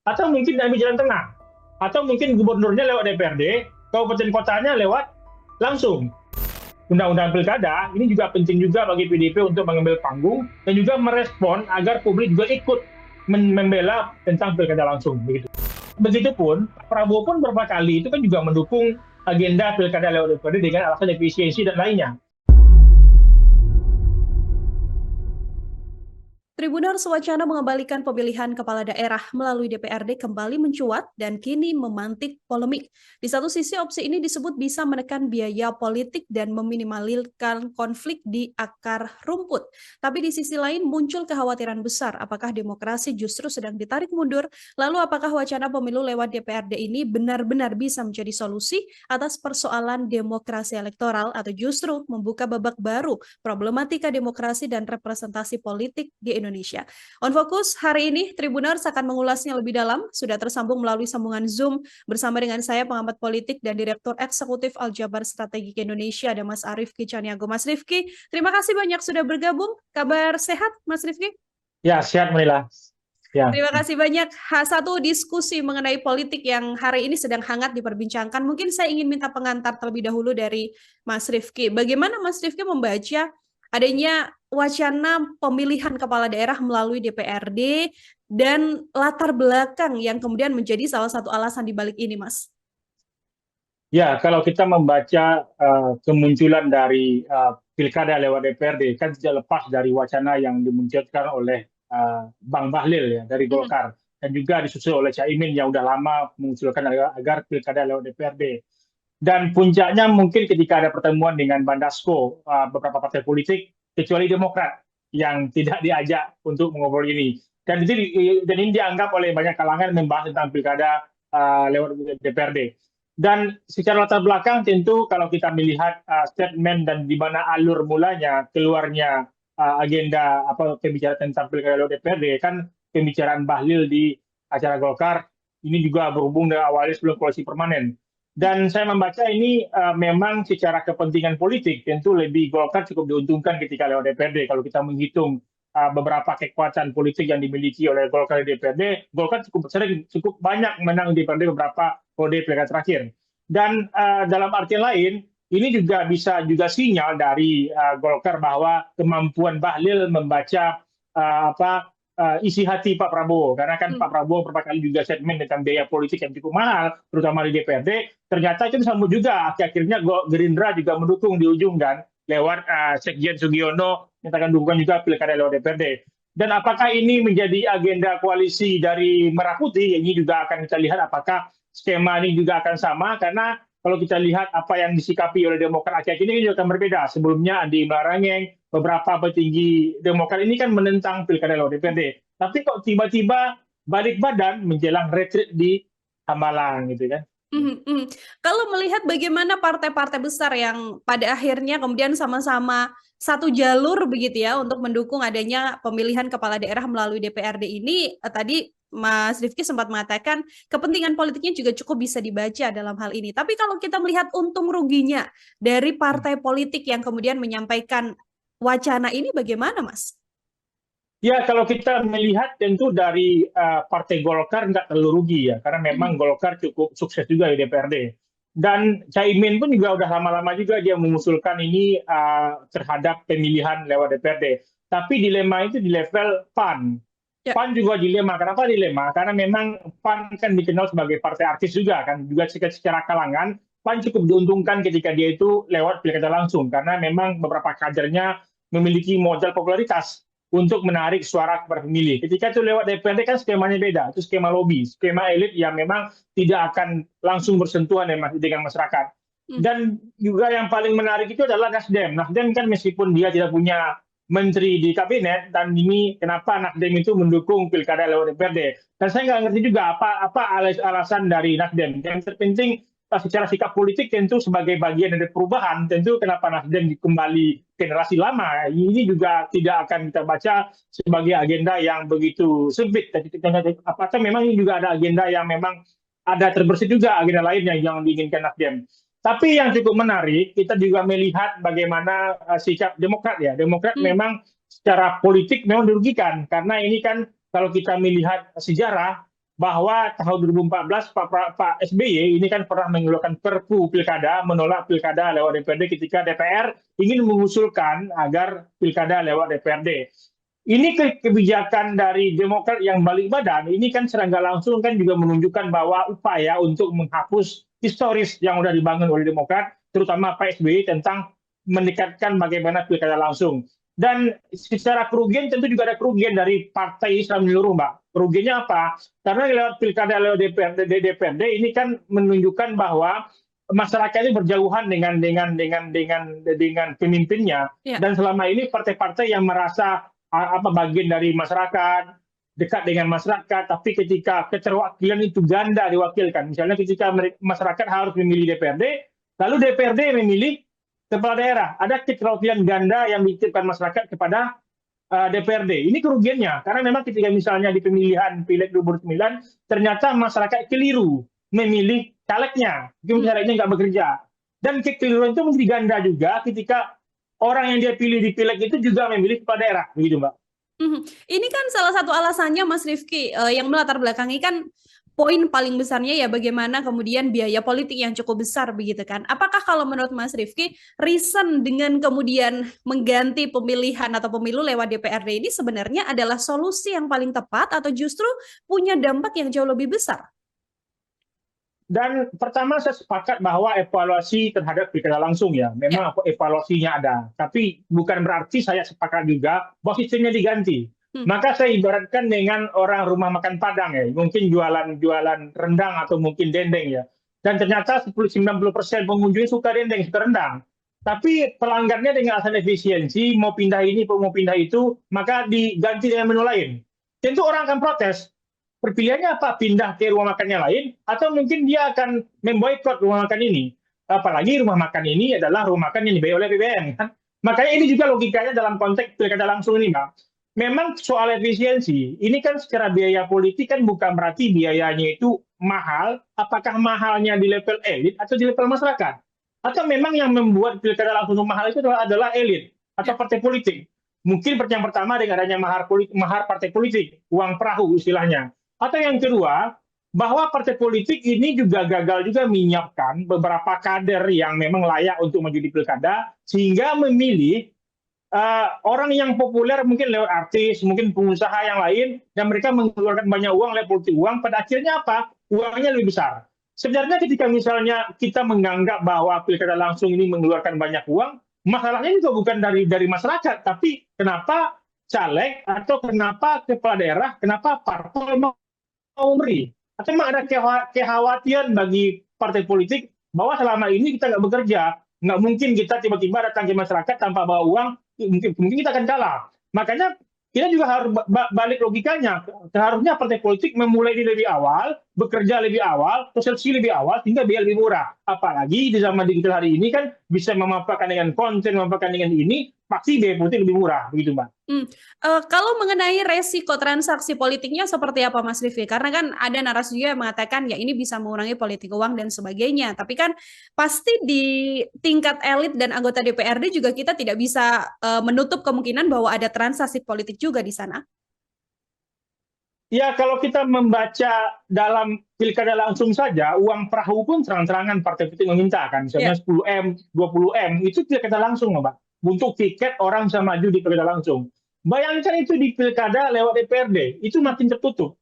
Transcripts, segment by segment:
atau mungkin diambil jalan tengah, atau mungkin gubernurnya lewat DPRD, kabupaten kotanya lewat langsung. Undang-undang pilkada ini juga penting juga bagi PDIP untuk mengambil panggung dan juga merespon agar publik juga ikut membela tentang pilkada langsung begitu. Begitupun Pak Prabowo pun beberapa kali itu kan juga mendukung agenda pilkada lewat DPRD dengan alasan efisiensi dan lainnya. Tribuners wacana mengembalikan pemilihan kepala daerah melalui DPRD kembali mencuat dan kini memantik polemik. Di satu sisi, opsi ini disebut bisa menekan biaya politik dan meminimalkan konflik di akar rumput. Tapi di sisi lain muncul kekhawatiran besar apakah demokrasi justru sedang ditarik mundur, lalu apakah wacana pemilu lewat DPRD ini benar-benar bisa menjadi solusi atas persoalan demokrasi elektoral atau justru membuka babak baru problematika demokrasi dan representasi politik di Indonesia. On Fokus hari ini Tribuners akan mengulasnya lebih dalam. Sudah tersambung melalui sambungan Zoom bersama dengan saya pengamat politik dan Direktur Eksekutif Aljabar Strategik Indonesia ada Mas Arifki Caniago. Mas Rifki, terima kasih banyak sudah bergabung. Kabar sehat Mas Rifki? Ya, sehat Manila. Ya. Terima kasih banyak. Satu diskusi mengenai politik yang hari ini sedang hangat diperbincangkan. Mungkin saya ingin minta pengantar terlebih dahulu dari Mas Rifki. Bagaimana Mas Rifki membaca adanya wacana pemilihan kepala daerah melalui DPRD dan latar belakang yang kemudian menjadi salah satu alasan di balik ini, Mas? Ya, kalau kita membaca kemunculan dari pilkada lewat DPRD, kan tidak lepas dari wacana yang dimunculkan oleh Bang Bahlil ya dari Golkar dan juga disusul oleh Caimin yang sudah lama mengusulkan agar pilkada lewat DPRD. Dan puncaknya mungkin ketika ada pertemuan dengan Bandasko, beberapa partai politik, kecuali Demokrat yang tidak diajak untuk mengobrol ini. Dan ini dianggap oleh banyak kalangan membahas tentang pilkada lewat DPRD. Dan secara latar belakang tentu kalau kita melihat statement dan di mana alur mulanya keluarnya agenda pembicaraan tentang pilkada lewat DPRD kan pembicaraan Bahlil di acara Golkar ini juga berhubung dengan awalnya sebelum koalisi permanen. Dan saya membaca ini memang secara kepentingan politik tentu lebih Golkar cukup diuntungkan ketika lewat DPRD. Kalau kita menghitung beberapa kekuatan politik yang dimiliki oleh Golkar di DPRD, Golkar cukup banyak menang di DPRD beberapa periode pilkada terakhir. Dan dalam artian lain, ini juga bisa juga sinyal dari Golkar bahwa kemampuan Bahlil membaca isi hati Pak Prabowo, karena kan Pak Prabowo beberapa kali juga statement tentang biaya politik yang cukup mahal, terutama di DPRD, ternyata itu disambut juga, akhirnya Gerindra juga mendukung di ujung kan, lewat Sekjen Sugiono, menyatakan dukungan juga pilkada lewat DPRD. Dan apakah ini menjadi agenda koalisi dari Merah Putih, ini juga akan kita lihat apakah skema ini juga akan sama, karena kalau kita lihat apa yang disikapi oleh Demokrat akhir-akhir ini juga akan berbeda. Sebelumnya Andi Malarangeng, beberapa petinggi Demokrat ini kan menentang pilkada lewat DPRD. Tapi kok tiba-tiba balik badan menjelang retreat di Hambalang gitu kan. Kalau melihat bagaimana partai-partai besar yang pada akhirnya kemudian sama-sama satu jalur begitu ya untuk mendukung adanya pemilihan kepala daerah melalui DPRD ini, tadi Mas Rifki sempat mengatakan kepentingan politiknya juga cukup bisa dibaca dalam hal ini. Tapi kalau kita melihat untung ruginya dari partai politik yang kemudian menyampaikan wacana ini bagaimana, Mas? Ya, kalau kita melihat tentu dari Partai Golkar nggak terlalu rugi ya, karena memang Golkar cukup sukses juga di DPRD. Dan Caimin pun juga udah lama-lama juga dia mengusulkan ini terhadap pemilihan lewat DPRD. Tapi dilema itu di level PAN. Ya. PAN juga dilema. Kenapa dilema? Karena memang PAN kan dikenal sebagai partai artis juga kan, juga secara kalangan PAN cukup diuntungkan ketika dia itu lewat pilkada langsung, karena memang beberapa kadernya memiliki modal popularitas untuk menarik suara kepada pemilih. Ketika itu lewat DPRD kan skemanya beda, itu skema lobby, skema elit yang memang tidak akan langsung bersentuhan dengan masyarakat. Dan juga yang paling menarik itu adalah Nasdem. Nasdem kan meskipun dia tidak punya menteri di kabinet, dan ini kenapa Nasdem itu mendukung pilkada lewat DPRD. Dan saya nggak ngerti juga apa alasan dari Nasdem. Yang terpenting secara sikap politik tentu sebagai bagian dari perubahan, tentu kenapa Nasdem kembali generasi lama, ini juga tidak akan kita baca sebagai agenda yang begitu sempit. Apakah memang ini juga ada agenda yang memang ada terbersih juga agenda lain yang diinginkan Nasdem. Tapi yang cukup menarik, kita juga melihat bagaimana sikap Demokrat ya. Demokrat memang secara politik memang dirugikan, karena ini kan kalau kita melihat sejarah, bahwa tahun 2014 Pak SBY ini kan pernah mengeluarkan Perpu Pilkada menolak pilkada lewat DPRD ketika DPR ingin mengusulkan agar pilkada lewat DPRD. Ini kebijakan dari Demokrat yang balik badan, ini kan secara nggak langsung kan juga menunjukkan bahwa upaya untuk menghapus historis yang sudah dibangun oleh Demokrat, terutama Pak SBY tentang mendekatkan bagaimana pilkada langsung. Dan secara kerugian tentu juga ada kerugian dari partai Islam menyeluruh, Mbak. Kerugiannya apa? Karena lewat pilkada lewat DPRD ini kan menunjukkan bahwa masyarakat ini berjauhan dengan pemimpinnya. Ya. Dan selama ini partai-partai yang merasa bagian dari masyarakat, dekat dengan masyarakat, tapi ketika keterwakilan itu ganda diwakilkan, misalnya ketika masyarakat harus memilih DPRD, lalu DPRD memilih kepala daerah, ada keterwakilan ganda yang dititipkan masyarakat kepada DPRD. Ini kerugiannya, karena memang ketika misalnya di pemilihan Pileg 2009, ternyata masyarakat keliru memilih calegnya, calegnya nggak bekerja. Dan kekeliruan itu menjadi ganda juga ketika orang yang dia pilih di Pileg itu juga memilih kepala daerah, begitu Mbak. Ini kan salah satu alasannya Mas Rifki yang melatar belakangi kan poin paling besarnya ya bagaimana kemudian biaya politik yang cukup besar begitu kan. Apakah kalau menurut Mas Rifki reason dengan kemudian mengganti pemilihan atau pemilu lewat DPRD ini sebenarnya adalah solusi yang paling tepat atau justru punya dampak yang jauh lebih besar? Dan pertama saya sepakat bahwa evaluasi terhadap pilkada langsung ya, memang evaluasinya ada. Tapi bukan berarti saya sepakat juga bahwa sistemnya diganti. Maka saya ibaratkan dengan orang rumah makan Padang ya, mungkin jualan rendang atau mungkin dendeng ya. Dan ternyata 90% pengunjung suka dendeng, suka rendang. Tapi pelanggannya dengan alasan efisiensi, mau pindah ini, mau pindah itu, maka diganti dengan menu lain. Tentu orang akan protes. Perpilihannya apa? Pindah ke rumah makan yang lain, atau mungkin dia akan memboikot rumah makan ini. Apalagi rumah makan ini adalah rumah makan yang dibayar oleh APBN. Kan? Makanya ini juga logikanya dalam konteks pilkada langsung ini, Mbak. Memang soal efisiensi, ini kan secara biaya politik kan bukan berarti biayanya itu mahal, apakah mahalnya di level elit atau di level masyarakat. Atau memang yang membuat pilkada langsung mahal itu adalah elit atau partai politik. Mungkin yang pertama dengan adanya mahar partai politik, uang perahu istilahnya. Atau yang kedua, bahwa partai politik ini juga gagal juga menyiapkan beberapa kader yang memang layak untuk maju di pilkada, sehingga memilih orang yang populer mungkin lewat artis, mungkin pengusaha yang lain, dan mereka mengeluarkan banyak uang lewat politik uang, pada akhirnya apa? Uangnya lebih besar. Sebenarnya ketika misalnya kita menganggap bahwa pilkada langsung ini mengeluarkan banyak uang, masalahnya juga bukan dari masyarakat, tapi kenapa caleg atau kenapa kepala daerah, kenapa parpol mau memberi? Atau memang ada kekhawatiran bagi partai politik bahwa selama ini kita nggak bekerja, nggak mungkin kita tiba-tiba datang ke masyarakat tanpa bawa uang, mungkin kita akan kalah. Makanya kita juga harus balik logikanya. Seharusnya partai politik memulai lebih awal, bekerja lebih awal, sosialisasi lebih awal, sehingga biaya lebih murah. Apalagi di zaman digital hari ini kan bisa memanfaatkan dengan konten, memanfaatkan dengan ini, pasti biaya politik lebih murah, begitu Mbak. Kalau mengenai resiko transaksi politiknya seperti apa Mas Rifki? Karena kan ada narasi juga yang mengatakan ya ini bisa mengurangi politik uang dan sebagainya. Tapi kan pasti di tingkat elit dan anggota DPRD juga kita tidak bisa menutup kemungkinan bahwa ada transaksi politik juga di sana. Ya, kalau kita membaca dalam pilkada langsung saja, uang perahu pun terang-terangan partai politik meminta kan, misalnya 10M, 20M, itu pilkada langsung, Mbak. Untuk tiket orang bisa maju di pilkada langsung. Bayangkan itu di pilkada lewat DPRD, itu makin tertutup.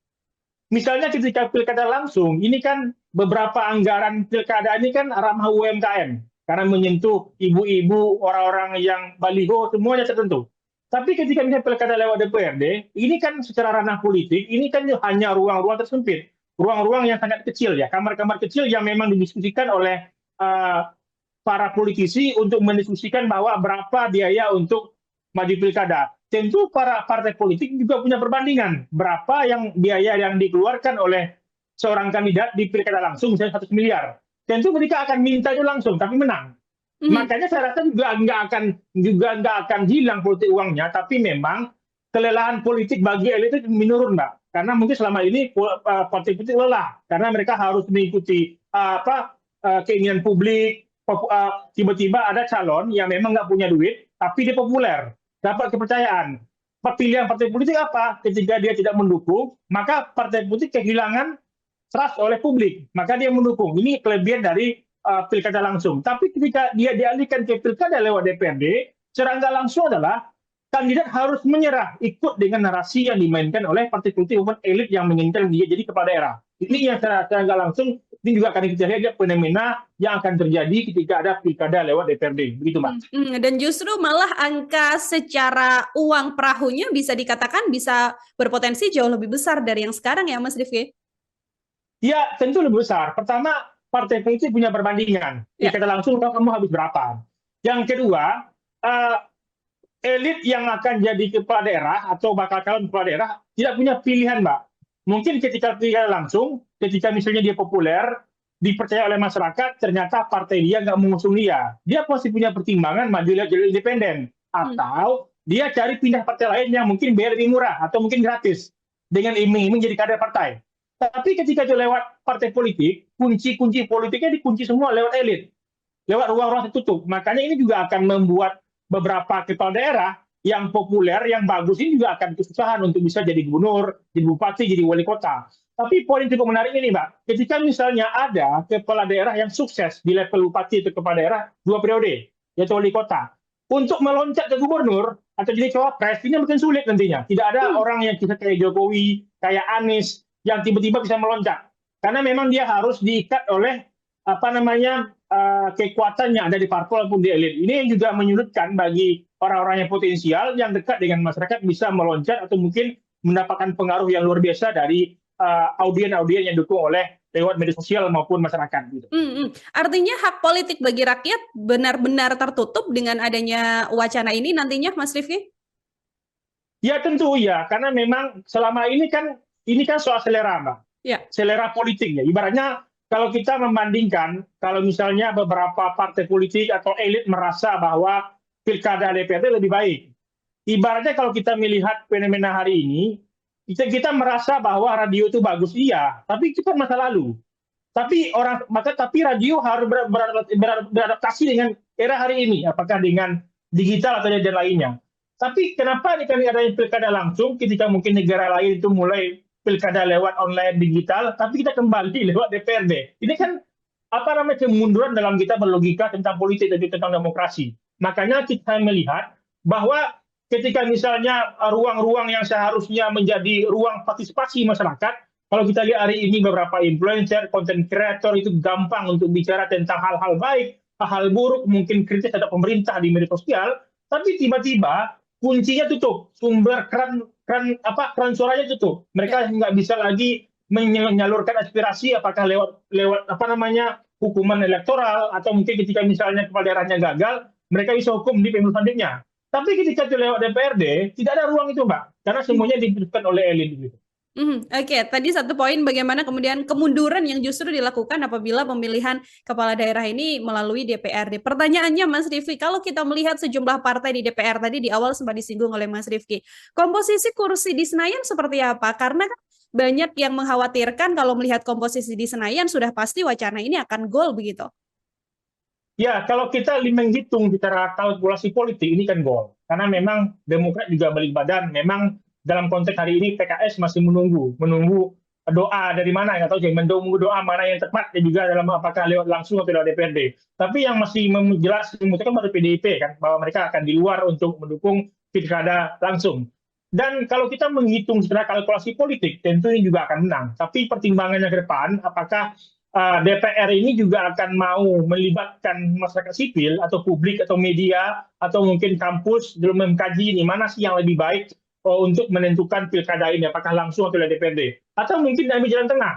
Misalnya ketika pilkada langsung, ini kan beberapa anggaran pilkada ini kan ramah UMKM, karena menyentuh ibu-ibu, orang-orang yang baliho, semuanya tertentu. Tapi ketika misalnya pilkada lewat DPRD, ini kan secara ranah politik, ini kan hanya ruang-ruang tersempit, ruang-ruang yang sangat kecil ya, kamar-kamar kecil yang memang didiskusikan oleh para politisi untuk mendiskusikan bahwa berapa biaya untuk maju pilkada. Tentu para partai politik juga punya perbandingan, berapa yang biaya yang dikeluarkan oleh seorang kandidat di pilkada langsung, misalnya 100 miliar. Tentu mereka akan minta itu langsung, tapi menang. Makanya saya rasa juga nggak akan hilang politik uangnya, tapi memang kelelahan politik bagi elit itu menurun, Mbak. Karena mungkin selama ini partai politik lelah, karena mereka harus mengikuti keinginan publik. Tiba-tiba ada calon yang memang nggak punya duit, tapi dia populer, dapat kepercayaan. pilihan partai politik apa? Ketika dia tidak mendukung, maka partai politik kehilangan trust oleh publik, maka dia mendukung. Ini kelebihan dari pilkada langsung. Tapi ketika dia dialihkan ke pilkada lewat DPRD, secara nggak langsung adalah kandidat harus menyerah ikut dengan narasi yang dimainkan oleh partai politik maupun elit yang menginginkan dia jadi kepala daerah. Ini yang secara nggak langsung ini juga akan kita lihat fenomena yang akan terjadi ketika ada pilkada lewat DPRD. Begitu, Mbak. Dan justru malah angka secara uang perahunya bisa dikatakan bisa berpotensi jauh lebih besar dari yang sekarang ya, Mas Rifki? Ya, tentu lebih besar. Pertama, partai politik punya perbandingan. Pilkada langsung kamu habis berapa. Yang kedua, elit yang akan jadi kepala daerah atau bakal calon kepala daerah tidak punya pilihan, Mbak. Mungkin ketika pilkada langsung, ketika misalnya dia populer, dipercaya oleh masyarakat, ternyata partai dia nggak mengusung dia. Dia pasti punya pertimbangan maju lewat jalur independen. Atau dia cari pindah partai lain yang mungkin biaya lebih murah atau mungkin gratis. Dengan iming-iming jadi kader partai. Tapi ketika itu lewat partai politik, kunci-kunci politiknya dikunci semua lewat elit. Lewat ruang-ruang tertutup. Makanya ini juga akan membuat beberapa kepala daerah yang populer, yang bagus ini juga akan kesusahan untuk bisa jadi gubernur, jadi bupati, jadi wali kota. Tapi poin cukup menarik ini, Mbak. Ketika misalnya ada kepala daerah yang sukses di level bupati atau kepala daerah 2 periode, yaitu wali kota, untuk meloncat ke gubernur atau jadi cawapres, ini makin sulit nantinya. Tidak ada orang yang bisa kayak Jokowi, kayak Anies, yang tiba-tiba bisa meloncat. Karena memang dia harus diikat oleh kekuatan yang ada di parpol maupun di elit. Ini yang juga menyulitkan bagi orang-orang yang potensial yang dekat dengan masyarakat bisa meloncat atau mungkin mendapatkan pengaruh yang luar biasa dari audien-audien yang didukung oleh lewat media sosial maupun masyarakat. Gitu. Artinya hak politik bagi rakyat benar-benar tertutup dengan adanya wacana ini nantinya, Mas Rifki? Ya tentu ya, karena memang selama ini kan soal selera, Mbak. Ya. Selera politik ya. Ibaratnya kalau kita membandingkan, kalau misalnya beberapa partai politik atau elit merasa bahwa pilkada DPRD lebih baik. Ibaratnya kalau kita melihat fenomena hari ini, kita merasa bahwa radio itu bagus, iya, tapi itu kan masa lalu. Tapi radio harus beradaptasi dengan era hari ini, apakah dengan digital atau dan lainnya. Tapi kenapa ini adanya pilkada langsung ketika mungkin negara lain itu mulai pilkada lewat online digital, tapi kita kembali lewat DPRD. Ini kan kemunduran dalam kita berlogika tentang politik dan tentang demokrasi. Makanya kita melihat bahwa ketika misalnya ruang-ruang yang seharusnya menjadi ruang partisipasi masyarakat, kalau kita lihat hari ini beberapa influencer, content creator itu gampang untuk bicara tentang hal-hal baik, hal-hal buruk, mungkin kritis terhadap pemerintah di media sosial, tapi tiba-tiba kuncinya tutup, sumber keran suaranya tutup. Mereka nggak bisa lagi menyalurkan aspirasi apakah lewat hukuman elektoral atau mungkin ketika misalnya kepala daerahnya gagal, mereka bisa hukum di pemilu selanjutnya. Tapi ketika itu lewat DPRD, tidak ada ruang itu, Mbak, karena semuanya diputuskan oleh elit gitu. Oke, tadi satu poin bagaimana kemudian kemunduran yang justru dilakukan apabila pemilihan kepala daerah ini melalui DPRD. Pertanyaannya, Mas Rifki, kalau kita melihat sejumlah partai di DPR tadi di awal sempat disinggung oleh Mas Rifki, komposisi kursi di Senayan seperti apa? Karena kan banyak yang mengkhawatirkan kalau melihat komposisi di Senayan sudah pasti wacana ini akan gol begitu. Ya, kalau kita menghitung secara kalkulasi politik ini kan gol. Karena memang Demokrat juga balik badan, memang dalam konteks hari ini PKS masih menunggu doa dari mana, nggak tahu sih, menunggu doa mana yang tepat dan juga dalam apakah lewat langsung atau lewat DPRD. Tapi yang masih jelas memutuskan baru PDIP kan, bahwa mereka akan di luar untuk mendukung pilkada langsung. Dan kalau kita menghitung secara kalkulasi politik, tentu ini juga akan menang. Tapi pertimbangannya ke depan, apakah DPR ini juga akan mau melibatkan masyarakat sipil atau publik atau media atau mungkin kampus dalam mengkaji ini mana sih yang lebih baik untuk menentukan pilkada ini, apakah langsung atau lewat DPRD, atau mungkin ambil jalan tengah,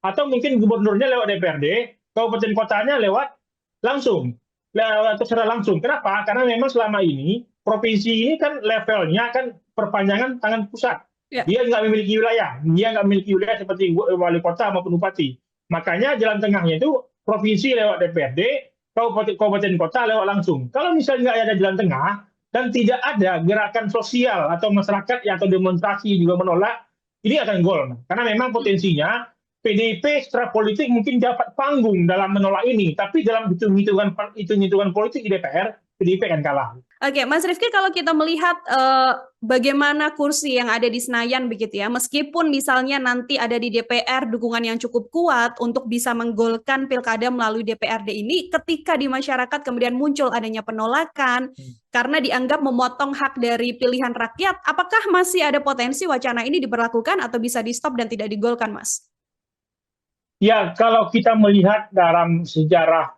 atau mungkin gubernurnya lewat DPRD, kabupaten kotanya lewat langsung, atau secara langsung. Kenapa? Karena memang selama ini provinsi ini kan levelnya kan perpanjangan tangan pusat. Ya. Dia nggak memiliki wilayah seperti wali kota maupun bupati. Makanya jalan tengahnya itu provinsi lewat DPRD, kabupaten kota lewat langsung. Kalau misalnya nggak ada jalan tengah, dan tidak ada gerakan sosial atau masyarakat yang atau demonstrasi juga menolak, ini akan gol. Karena memang potensinya PDIP secara politik mungkin dapat panggung dalam menolak ini, tapi dalam hitung-hitungan politik di DPR, PDIP akan kalah. Oke, Mas Rifki, kalau kita melihat bagaimana kursi yang ada di Senayan begitu ya, meskipun misalnya nanti ada di DPR dukungan yang cukup kuat untuk bisa menggolkan pilkada melalui DPRD ini, ketika di masyarakat kemudian muncul adanya penolakan karena dianggap memotong hak dari pilihan rakyat, apakah masih ada potensi wacana ini diberlakukan atau bisa di stop dan tidak digolkan, Mas? Ya, kalau kita melihat dalam sejarah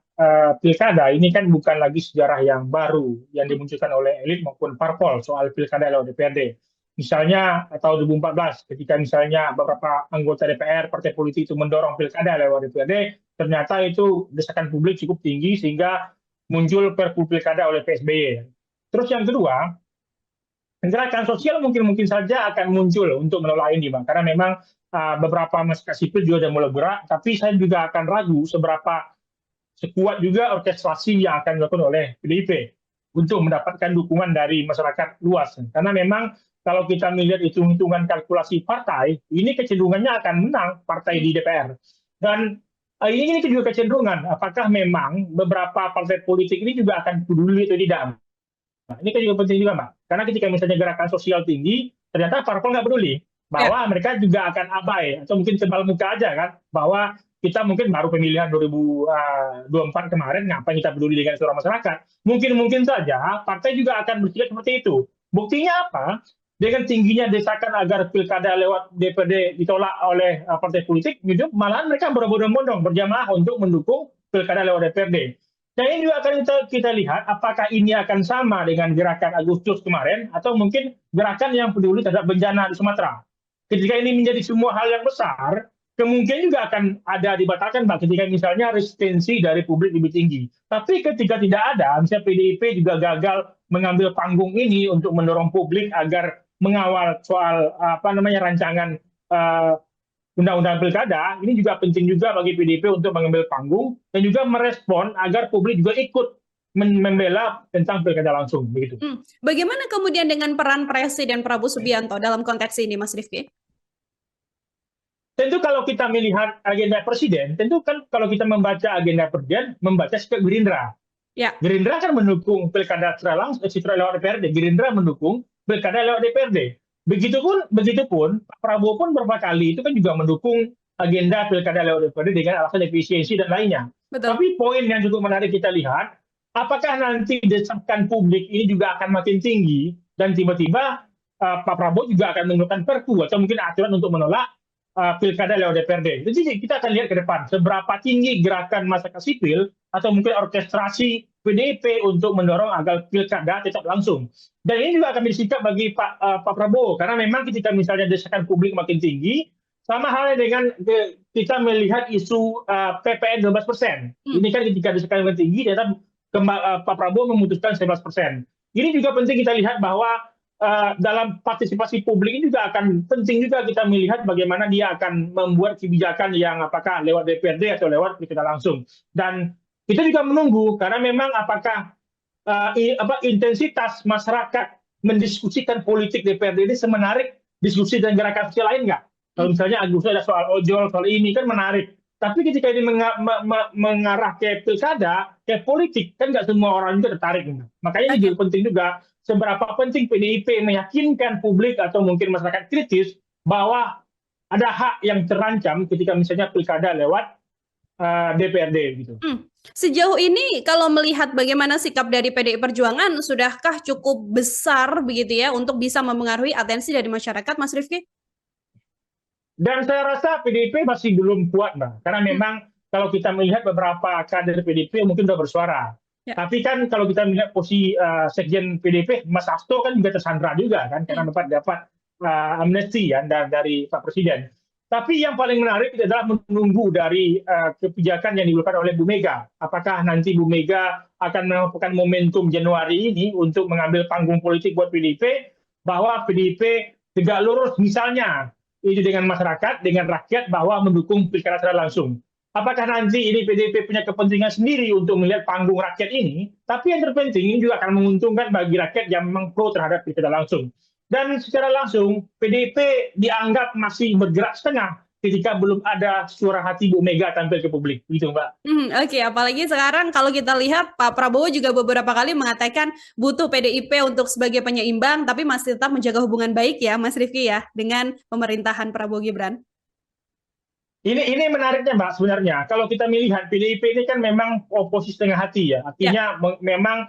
pilkada, ini kan bukan lagi sejarah yang baru yang dimunculkan oleh elit maupun parpol soal pilkada lewat DPRD. Misalnya tahun 2014, ketika misalnya beberapa anggota DPR, partai politik itu mendorong pilkada lewat DPRD, ternyata itu desakan publik cukup tinggi sehingga muncul Perpu pilkada oleh PSBY. Terus yang kedua, gerakan sosial mungkin saja akan muncul untuk menolak ini, Bang. Karena memang beberapa masyarakat sipil juga sudah mulai bergerak, tapi saya juga akan ragu seberapa sekuat juga orkestrasi yang akan dilakukan oleh PDIP untuk mendapatkan dukungan dari masyarakat luas. Karena memang kalau kita melihat hitung-hitungan kalkulasi partai, ini kecenderungannya akan menang partai di DPR. Dan ini juga kecenderungan, apakah memang beberapa partai politik ini juga akan peduli atau tidak. Nah, ini kan juga penting juga, Mbak. Karena ketika misalnya gerakan sosial tinggi, ternyata parpol nggak peduli. Bahwa mereka juga akan abai, atau mungkin tebal muka aja kan, bahwa kita mungkin baru pemilihan 2024 kemarin, ngapain kita peduli dengan suara masyarakat. Mungkin saja partai juga akan berpikir seperti itu. Buktinya apa? Dengan tingginya desakan agar pilkada lewat DPD ditolak oleh partai politik, gitu, malahan mereka berbondong-bondong berjamaah untuk mendukung pilkada lewat DPRD. Dan ini juga akan kita lihat apakah ini akan sama dengan gerakan Agustus kemarin atau mungkin gerakan yang peduli terhadap bencana di Sumatera. Ketika ini menjadi semua hal yang besar, kemungkinan juga akan ada dibatalkan, Mbak, ketika misalnya resistensi dari publik lebih tinggi. Tapi ketika tidak ada, misalnya PDIP juga gagal mengambil panggung ini untuk mendorong publik agar mengawal soal rancangan undang-undang pilkada, ini juga penting juga bagi PDIP untuk mengambil panggung dan juga merespon agar publik juga ikut membela tentang pilkada langsung, begitu. Bagaimana kemudian dengan peran Presiden Prabowo Subianto dalam konteks ini, Mas Rifki? Tentu kalau kita melihat agenda presiden, tentu kan kalau kita membaca agenda presiden, membaca sikap Gerindra. Ya. Gerindra kan mendukung pilkada secara langsung, secara lewat DPRD. Gerindra mendukung pilkada lewat DPRD. Begitupun Pak Prabowo pun beberapa kali itu kan juga mendukung agenda pilkada lewat DPRD dengan alasan efisiensi dan lainnya. Betul. Tapi poin yang cukup menarik kita lihat, apakah nanti desakan publik ini juga akan makin tinggi dan tiba-tiba Pak Prabowo juga akan menggunakan perpu atau mungkin aturan untuk menolak pilkada lewat DPRD. Jadi kita akan lihat ke depan seberapa tinggi gerakan masyarakat sipil atau mungkin orkestrasi PDIP untuk mendorong agar pilkada tetap langsung. Dan ini juga akan bersikap bagi Pak Prabowo, karena memang ketika misalnya desakan publik makin tinggi, sama halnya dengan kita melihat isu PPN 12%. Ini kan ketika desakan makin tinggi, ternyata Pak Prabowo memutuskan 11%. Ini juga penting kita lihat bahwa dalam partisipasi publik ini juga akan penting juga kita melihat bagaimana dia akan membuat kebijakan yang apakah lewat DPRD atau lewat pilkada langsung. Dan kita juga menunggu karena memang apakah intensitas masyarakat mendiskusikan politik DPRD ini semenarik diskusi dan gerakan sosial lain nggak? Kalau misalnya Agustus ada soal ojol, soal ini kan menarik. Tapi ketika ini mengarah ke pilkada, ke politik, kan nggak semua orang juga tertarik. Makanya ini juga penting juga seberapa penting PDIP meyakinkan publik atau mungkin masyarakat kritis bahwa ada hak yang terancam ketika misalnya pilkada lewat DPRD gitu. Sejauh ini kalau melihat bagaimana sikap dari PDI Perjuangan, sudahkah cukup besar begitu ya untuk bisa memengaruhi atensi dari masyarakat, Mas Rifki? Dan saya rasa PDIP masih belum kuat, Mbak. Karena memang kalau kita melihat beberapa kader PDIP mungkin sudah bersuara. Ya. Tapi kan kalau kita melihat posisi Sekjen PDIP, Mas Hasto kan juga tersandra juga kan, karena dapat amnesti ya dari Pak Presiden. Tapi yang paling menarik adalah menunggu dari kebijakan yang dilakukan oleh Bu Mega. Apakah nanti Bu Mega akan melakukan momentum Januari ini untuk mengambil panggung politik buat PDIP, bahwa PDIP tegak lurus misalnya itu dengan masyarakat, dengan rakyat, bahwa mendukung pilkada secara langsung. Apakah nanti ini PDIP punya kepentingan sendiri untuk melihat panggung rakyat ini, tapi yang terpenting ini juga akan menguntungkan bagi rakyat yang memang pro terhadap pilkada langsung. Dan secara langsung PDIP dianggap masih bergerak setengah ketika belum ada suara hati Bu Mega tampil ke publik, gitu Mbak. Oke, apalagi sekarang kalau kita lihat Pak Prabowo juga beberapa kali mengatakan butuh PDIP untuk sebagai penyeimbang, tapi masih tetap menjaga hubungan baik ya, Mas Rifki ya, dengan pemerintahan Prabowo Gibran. Ini menariknya Mbak sebenarnya. Kalau kita melihat PDIP ini kan memang oposisi setengah hati ya. Artinya memang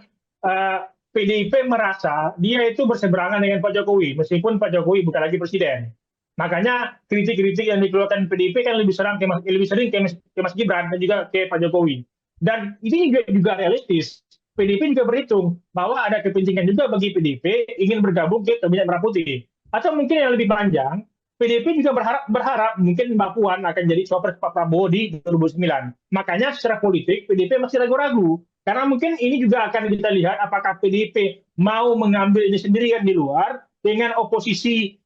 PDIP merasa dia itu berseberangan dengan Pak Jokowi, meskipun Pak Jokowi bukan lagi presiden. Makanya kritik-kritik yang dikeluarkan PDIP kan lebih sering ke Mas Gibran dan juga ke Pak Jokowi. Dan ini juga realistis. PDIP juga berhitung bahwa ada kepentingan juga bagi PDIP ingin bergabung ke Kabinet Merah Putih. Atau mungkin yang lebih panjang, PDIP juga berharap mungkin Mbak Puan akan jadi cawapres Pak Prabowo di 2009. Makanya secara politik PDIP masih ragu-ragu. Karena mungkin ini juga akan kita lihat apakah PDIP mau mengambil ini sendirian di luar dengan oposisi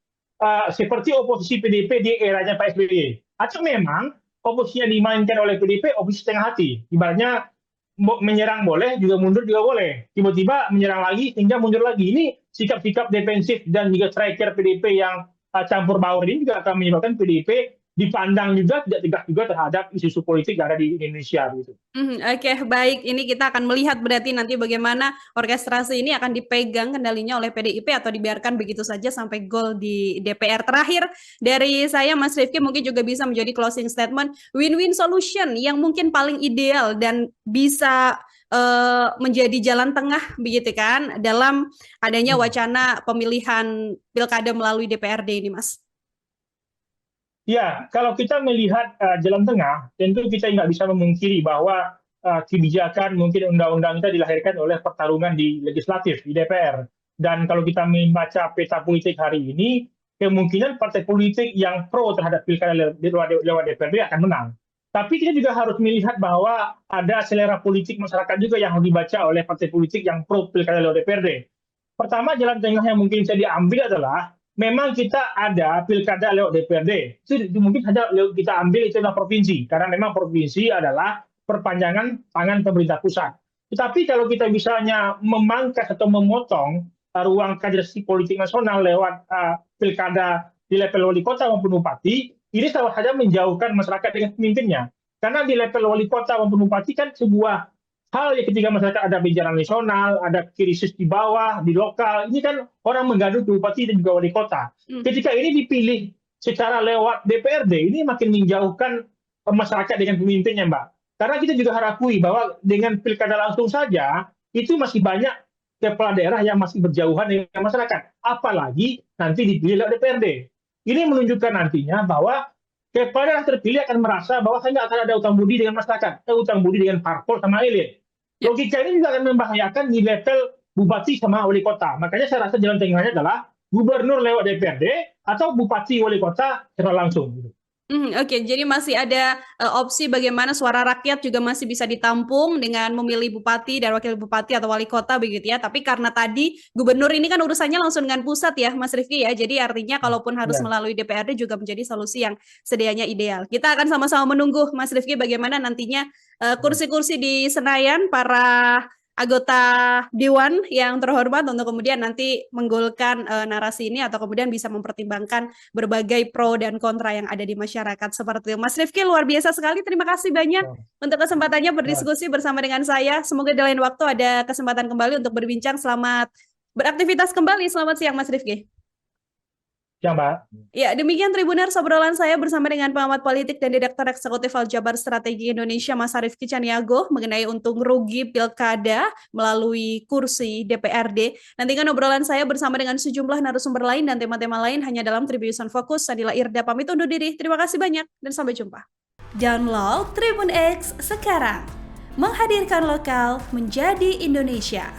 seperti oposisi PDIP di eranya Pak SBY. Atau memang oposisi yang dimainkan oleh PDIP oposisi setengah hati. Ibaratnya menyerang boleh, juga mundur juga boleh. Tiba-tiba menyerang lagi, hingga mundur lagi. Ini sikap-sikap defensif dan juga striker PDIP yang campur baur ini juga akan menyebabkan PDIP dipandang juga tidak tegas juga terhadap isu-isu politik yang ada di Indonesia gitu. Oke, baik. Ini kita akan melihat berarti nanti bagaimana orkestrasi ini akan dipegang kendalinya oleh PDIP atau dibiarkan begitu saja sampai gol di DPR. Terakhir dari saya, Mas Rifki, mungkin juga bisa menjadi closing statement, win-win solution yang mungkin paling ideal dan bisa menjadi jalan tengah begitu kan dalam adanya wacana pemilihan pilkada melalui DPRD ini, Mas. Ya, kalau kita melihat jalan tengah, tentu kita nggak bisa memungkiri bahwa kebijakan mungkin undang-undang kita dilahirkan oleh pertarungan di legislatif, di DPR. Dan kalau kita membaca peta politik hari ini, kemungkinan partai politik yang pro terhadap pilkada lewat DPRD akan menang. Tapi kita juga harus melihat bahwa ada selera politik masyarakat juga yang harus dibaca oleh partai politik yang pro pilkada lewat DPRD. Pertama, jalan tengah yang mungkin bisa diambil adalah memang kita ada pilkada lewat DPRD. Itu mungkin saja kita ambil itu adalah provinsi, karena memang provinsi adalah perpanjangan tangan pemerintah pusat. Tetapi kalau kita misalnya memangkas atau memotong ruang kaderisasi politik nasional lewat pilkada di level wali kota maupun bupati, ini salah saja menjauhkan masyarakat dengan pemimpinnya. Karena di level wali kota maupun bupati kan sebuah hal yang ketika masyarakat ada bencana nasional, ada krisis di bawah, di lokal, ini kan orang menggaduh ke bupati dan juga wali kota. Ketika ini dipilih secara lewat DPRD, ini makin menjauhkan masyarakat dengan pemimpinnya, Mbak. Karena kita juga harus akui bahwa dengan pilkada langsung saja, itu masih banyak kepala daerah yang masih berjauhan dengan masyarakat. Apalagi nanti dipilih lewat DPRD. Ini menunjukkan nantinya bahwa kepala daerah terpilih akan merasa bahwa hanya akan ada utang budi dengan masyarakat, utang budi dengan parpol sama elit. Logika ini juga akan membahayakan di level bupati sama wali kota. Makanya saya rasa jalan tengahnya adalah gubernur lewat DPRD atau bupati wali kota secara langsung. Oke, jadi masih ada opsi bagaimana suara rakyat juga masih bisa ditampung dengan memilih bupati dan wakil bupati atau wali kota begitu ya. Tapi karena tadi gubernur ini kan urusannya langsung dengan pusat ya, Mas Rifki ya. Jadi artinya kalaupun harus melalui DPRD juga menjadi solusi yang sedianya ideal. Kita akan sama-sama menunggu, Mas Rifki, bagaimana nantinya kursi-kursi di Senayan para anggota Dewan yang terhormat untuk kemudian nanti menggolkan narasi ini atau kemudian bisa mempertimbangkan berbagai pro dan kontra yang ada di masyarakat seperti itu. Mas Rifki, luar biasa sekali. Terima kasih banyak untuk kesempatannya berdiskusi bersama dengan saya. Semoga di lain waktu ada kesempatan kembali untuk berbincang. Selamat beraktivitas kembali. Selamat siang, Mas Rifki. Ya, Mbak. Ya, demikian Tribuners obrolan saya bersama dengan pengamat politik dan Direktur Eksekutif Aljabar Strategi Indonesia, Mas Rifki Caniago, mengenai untung rugi pilkada melalui kursi DPRD. Nantikan obrolan saya bersama dengan sejumlah narasumber lain dan tema-tema lain hanya dalam Tribun Fokus. Sadila Irda pamit undur diri. Terima kasih banyak dan sampai jumpa. Download Tribun X sekarang. Menghadirkan lokal menjadi Indonesia.